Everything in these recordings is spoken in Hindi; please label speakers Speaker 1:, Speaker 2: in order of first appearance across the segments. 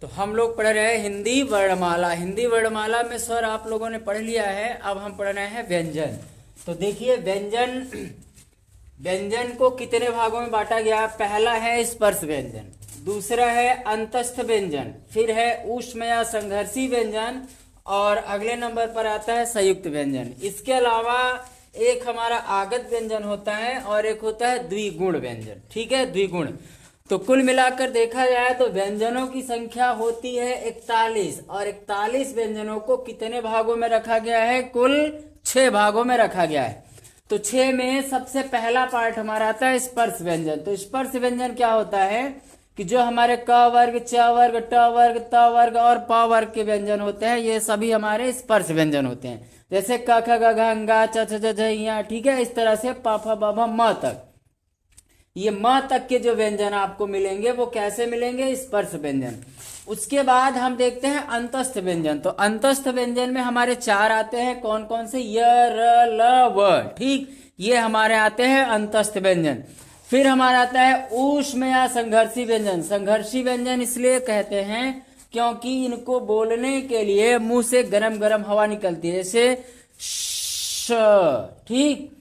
Speaker 1: तो हम लोग पढ़ रहे हैं हिंदी वर्णमाला। हिंदी वर्णमाला में सर आप लोगों ने पढ़ लिया है, अब हम पढ़ रहे हैं व्यंजन। तो देखिए व्यंजन को कितने भागों में बांटा गया। पहला है स्पर्श व्यंजन, दूसरा है अंतस्थ व्यंजन, फिर है ऊष्म या संघर्षी व्यंजन, और अगले नंबर पर आता है संयुक्त व्यंजन। इसके अलावा एक हमारा आगत व्यंजन होता है और एक होता है द्विगुण व्यंजन। ठीक है, द्विगुण। तो कुल मिलाकर देखा जाए तो व्यंजनों की संख्या होती है 41, और 41 व्यंजनों को कितने भागों में रखा गया है, कुल 6 भागों में रखा गया है। तो 6 में सबसे पहला पार्ट हमारा आता है स्पर्श व्यंजन। तो स्पर्श व्यंजन क्या होता है कि जो हमारे क वर्ग, च वर्ग, ट वर्ग, त वर्ग और प वर्ग के व्यंजन होते हैं, ये सभी हमारे स्पर्श व्यंजन होते हैं। जैसे क ख ग घ ङ च छ ज झ, ठीक है, इस तरह से प फ ब भ म तक। ये म तक के जो व्यंजन आपको मिलेंगे वो कैसे मिलेंगे, स्पर्श व्यंजन। उसके बाद हम देखते हैं अंतस्थ व्यंजन। तो अंतस्थ व्यंजन में हमारे 4 आते हैं, कौन कौन से, य र ल व। ठीक, ये हमारे आते हैं अंतस्थ व्यंजन। फिर हमारा आता है ऊष्म या संघर्षी व्यंजन। संघर्षी व्यंजन इसलिए कहते हैं क्योंकि इनको बोलने के लिए मुंह से गरम गरम हवा निकलती है, जैसे श। ठीक,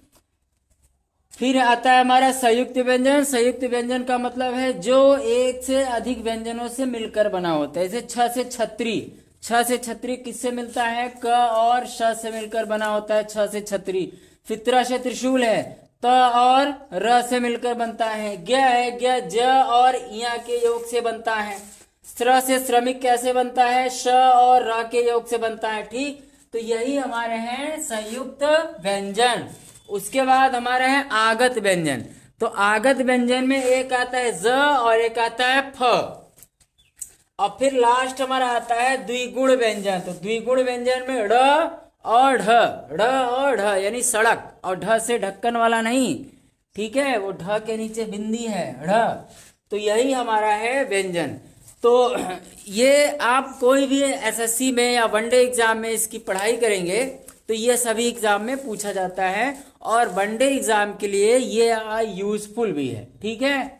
Speaker 1: फिर आता है हमारा संयुक्त व्यंजन। संयुक्त व्यंजन का मतलब है जो एक से अधिक व्यंजनों से मिलकर बना होता है। जैसे छ से छतरी, छ से छतरी किससे मिलता है, क और श से मिलकर बना होता है, छ से छतरी। फिर त्र से त्रिशूल है, त और र से मिलकर बनता है। ज्ञ है, ज्ञ ज और य के योग से बनता है। श्र से श्रमिक कैसे बनता है, श और र के योग से बनता है। ठीक, तो यही हमारे हैं संयुक्त व्यंजन। उसके बाद हमारा है आगत व्यंजन। तो आगत व्यंजन में एक आता है ज और एक आता है फ, और फिर लास्ट हमारा आता है द्विगुण व्यंजन। तो द्विगुण व्यंजन में ड़ और ढ, ड़ और ढ यानी सड़क, और ढ से ढक्कन वाला नहीं, ठीक है, वो ढ के नीचे बिंदी है, ढ। तो यही हमारा है व्यंजन। तो ये आप कोई भी एसएससी में या वनडे एग्जाम में इसकी पढ़ाई करेंगे तो ये सभी एग्जाम में पूछा जाता है, और वनडे एग्जाम के लिए ये यूजफुल भी है। ठीक है।